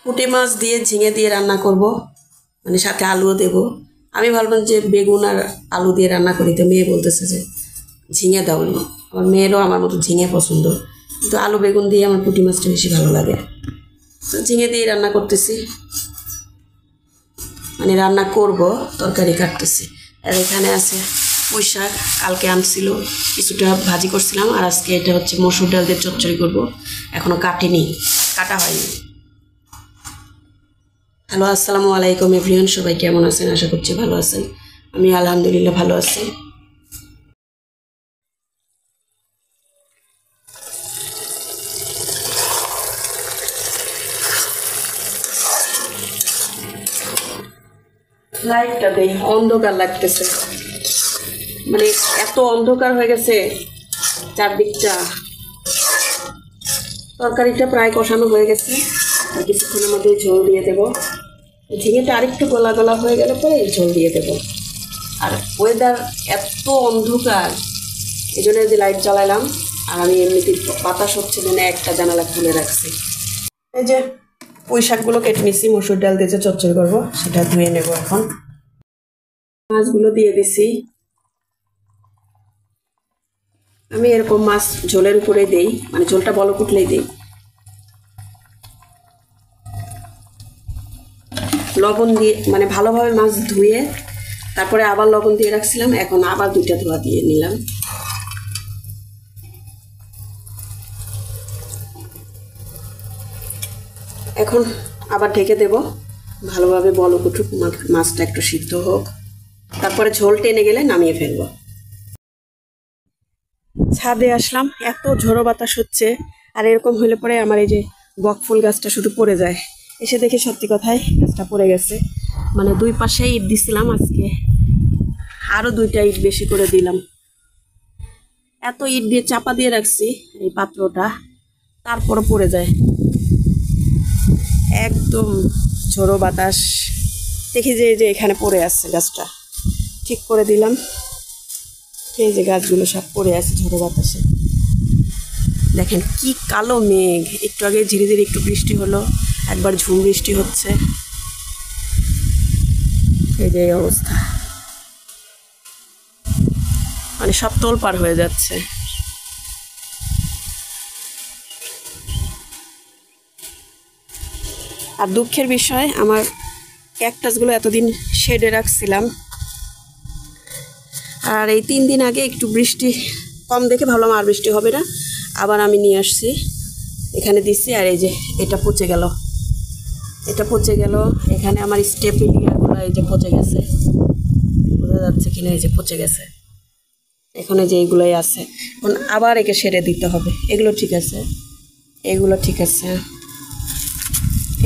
পুঁটি মাছ দিয়ে ঝিঙে দিয়ে রান্না করব, মানে সাথে আলুও দেব। আমি ভাবলাম যে বেগুন আর আলু দিয়ে রান্না করি, তো মেয়ে বলতেছে যে ঝিঙে দাও। আমার মেয়েরও আমার মতো ঝিঙে পছন্দ, কিন্তু আলু বেগুন দিয়ে আমার পুঁটি মাছটা বেশি ভালো লাগে। তো ঝিঙে দিয়ে রান্না করতেছি, মানে রান্না করব, তরকারি কাটতেছি। আর এখানে আছে পুঁই শাক, কালকে আনছিল, কিছুটা ভাজি করছিলাম। আর আজকে এটা হচ্ছে মসুর ডাল দিয়ে চচ্চড়ি করবো, এখনও কাটিনি, কাটা হয়নি। হ্যালো, আসসালামু আলাইকুম এভরিওয়ান, সবাই কেমন আছেন? আশা করছি ভালো আছেন। আমি আলহামদুলিল্লাহ ভালো আছি। লাইটটা দেই, অন্ধকার লাগতেছে, মানে এত অন্ধকার হয়ে গেছে চারদিকটা। তরকারিটা প্রায় কষানো হয়ে গেছে, আর কিছুক্ষণের মধ্যে ঝোল দিয়ে দেবো। ঝিঙেটা আরেকটু গলা গলা হয়ে গেলে পরে ঝোল দিয়ে দেবো। আর ওয়েদার এত অন্ধকার, এই জন্য যে লাইট জ্বালালাম। আর আমি এমনিতে বাতাস হচ্ছে জন্য একটা জানালা খুলে রাখছি। এই যে পুঁই শাকগুলো কেটে নিচ্ছি, মসুর ডাল দিয়ে যে চচ্চড়ি করবো সেটা ধুয়ে নেব। এখন মাছগুলো দিয়ে দিছি। আমি এরকম মাছ ঝোলের উপরে দেই, মানে ঝোলটা বলক উঠলেই দেই। লবণ দিয়ে, মানে ভালোভাবে মাছ ধুয়ে তারপরে আবার লবণ দিয়ে রাখছিলাম, এখন আবার দুইটা ধোয়া দিয়ে নিলাম। এখন আবার ঢেকে দেব, ভালোভাবে বলক উঠুক, মাছটা একটু সিদ্ধ হোক, তারপরে ঝোল টেনে গেলে নামিয়ে ফেলবো। ছাদে আসলাম, এত ঝোড়ো বাতাস হচ্ছে। আর এরকম হলে পরে আমার এই যে বকফুল গাছটা শুধু পড়ে যায়। এসে দেখে সত্যি কথাই গাছটা পড়ে গেছে, মানে দুই পাশে ইট দিছিলাম, আজকে আরও দুইটা ইট বেশি করে দিলাম। এত ইট দিয়ে চাপা দিয়ে রাখছি এই পাত্রটা, তারপরও পড়ে যায়। একদম ঝোড়ো বাতাস, দেখি যে এই যে এখানে পড়ে আছে গাছটা, ঠিক করে দিলাম। এই যে গাছগুলো সব পড়ে আছে ঝোড়ো বাতাসে। দেখেন কি কালো মেঘ, একটু আগে ধীরে ধীরে একটু বৃষ্টি হলো, একবার ঝুম বৃষ্টি হচ্ছে। এই যে অবস্থা, মানে সব তোলপাড় হয়ে যাচ্ছে। আর দুঃখের বিষয়, আমার ক্যাকটাসগুলো এতদিন শেডে রাখছিলাম, আর এই 3 দিন আগে একটু বৃষ্টি কম দেখে ভাবলাম আর বৃষ্টি হবে না, আবার আমি নিয়ে আসছি, এখানে দিচ্ছি। আর এই যে এটা পচে গেল, এটা পচে গেল। এখানে আমার স্টেপিলিয়াগুলো এই যে পচে গেছে, বোঝা যাচ্ছে কিনা, এই যে পচে গেছে। এখানে যে এইগুলোই আছে, এখন আবার একে সেরে দিতে হবে। এগুলো ঠিক আছে, এগুলো ঠিক আছে,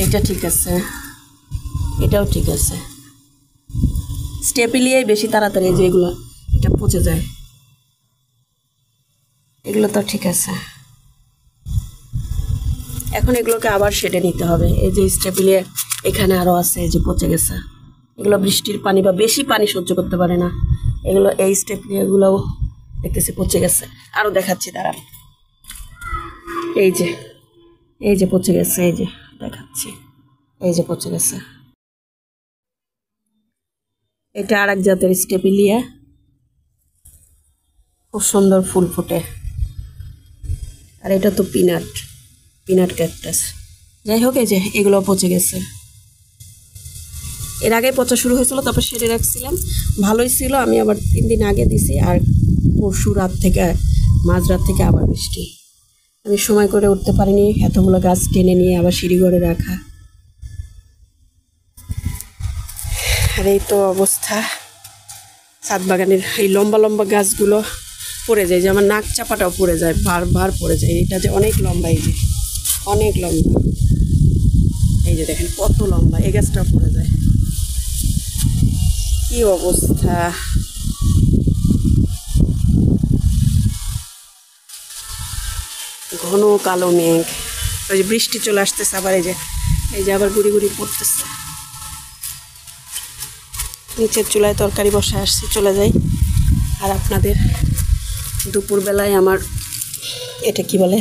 এটা ঠিক আছে, এটাও ঠিক আছে। স্টেপিলিয়াই বেশি তাড়াতাড়ি, যে এগুলো এটা পচে যায়, এগুলো তো ঠিক আছে। এখন এগুলোকে আবার সেটে নিতে হবে। এই যে স্টেপিলিয়া এখানে আরও আছে, এই যে পচে গেছে। এগুলো বৃষ্টির পানি বা বেশি পানি সহ্য করতে পারে না। এগুলো, এই স্টেপিলিয়াগুলোও দেখতেছি পচে গেছে। আরও দেখাচ্ছি, দাঁড়ান। এই যে, এই যে পচে গেছে, এই যে দেখাচ্ছি, এই যে পচে গেছে। এটা আর এক জাতের স্টেপিলিয়া, খুব সুন্দর ফুল ফোটে। আর এটা তো পিনাট ক্যাকটাস। যাই হোক, এই যে এগুলো পচে গেছে। এর আগে পচা শুরু হয়েছিল, তারপর সেরে রাখছিলাম, ভালোই ছিল। আমি আবার 3 দিন আগে দিছি, আর পরশু রাত থেকে, মাঝরাত থেকে আবার বৃষ্টি। আমি সময় করে উঠতে পারিনি, এতগুলো গাছ টেনে নিয়ে আবার সিঁড়ি ঘরে রাখা। আর এই তো অবস্থা, ছাদ বাগানের এই লম্বা লম্বা গাছগুলো পড়ে যায়, যে আমার নাক চাপাটাও পড়ে যায়, বারবার পড়ে যায়। এটা যে অনেক লম্বা, এই যে অনেক লম্বা, এই যে দেখেন কত লম্বা, এই গাছটাও পড়ে যায়। কি অবস্থা! ঘন কালো মেঘ, ওই যে বৃষ্টি চলে আসতেছে আবার। এই যে আবার গুড়ি গুড়ি পড়তেছে। নিচের চুলায় তরকারি বসায় আসছি, চলে যাই। আর আপনাদের দুপুরবেলায় আমার এটা কি বলে,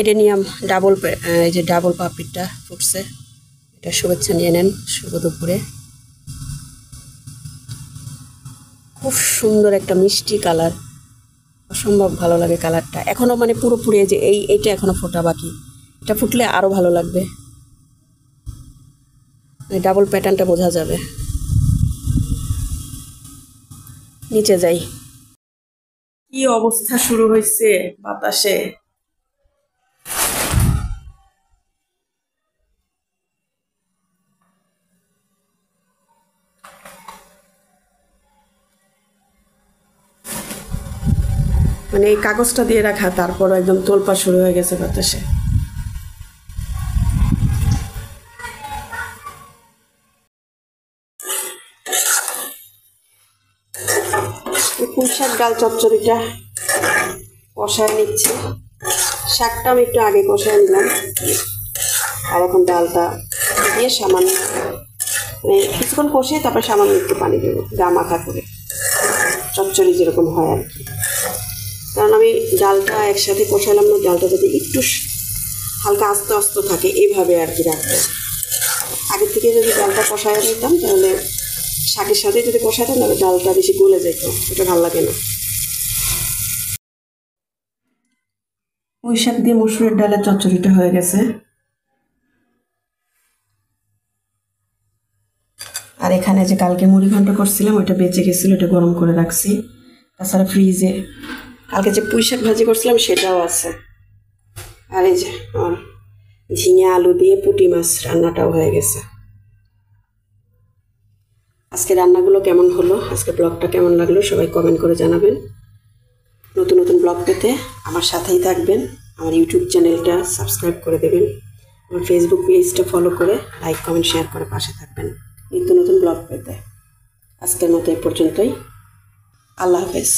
এডেনিয়াম ডাবল, এই যে ডাবল পাপড়িটা ফুটছে, এটা শুভেচ্ছা নিয়ে নেন শুভ দুপুরে। খুব সুন্দর একটা মিষ্টি কালার, অসম্ভব ভালো লাগে কালারটা। এখনও মানে পুরোপুরি যে এইটা এখনও ফোটা বাকি, এটা ফুটলে আরও ভালো লাগবে, ডাবল প্যাটার্নটা বোঝা যাবে। নিচে যাই, কি অবস্থা শুরু হয়েছে বাতাসে। মানে এই কাগজটা দিয়ে রাখা, তারপর একদম তোলপাড় শুরু হয়ে গেছে বাতাসে। পুঁই শাক ডাল চচ্চড়িটা কষায় নিচ্ছি। শাকটা আমি একটু আগে কষায় নিলাম, আর এখন ডালটা দিয়ে সামান্য মানে কিছুক্ষণ কষিয়ে তারপর সামান্য একটু পানি দেবো, গা মাখা করে, চচ্চড়ি যেরকম হয় আর কি। কারণ আমি ডালটা একসাথে কষালাম না, ডালটা যদি একটু হালকা আস্তে আস্তে থাকে এইভাবে আর কি রাখবো। আগের থেকে যদি ডালটা কষায় নিতাম তাহলে শাকের সাথে যদি কষাতাম তাহলে ডালটা বেশি গলে যেত, এটা ভালো লাগে না। পুঁই শাক দিয়ে মসুরের ডালের চচ্চড়িটা হয়ে গেছে। আর এখানে যে কালকে মুড়ি ঘন্ট করছিলাম ওইটা বেঁচে গেছিলো, এটা গরম করে রাখছি। তাছাড়া ফ্রিজে কালকে যে পুঁই শাক ভাজি করছিলাম সেটাও আছে। আর এই যে ঝিঙে আলু দিয়ে পুঁটি মাছ রান্নাটাও হয়ে গেছে। আজকে রান্নাগুলো কেমন হলো, আজকে ব্লগটা কেমন লাগলো সবাই কমেন্ট করে জানাবেন। নতুন নতুন ব্লগ পেতে আমার সাথেই থাকবেন, আমার ইউটিউব চ্যানেলটা সাবস্ক্রাইব করে দেবেন, আমার ফেসবুক পেজটা ফলো করে লাইক কমেন্ট শেয়ার করে পাশে থাকবেন নিত্য নতুন ব্লগ পেতে। আজকের মতো এই পর্যন্তই, আল্লাহ হাফেজ।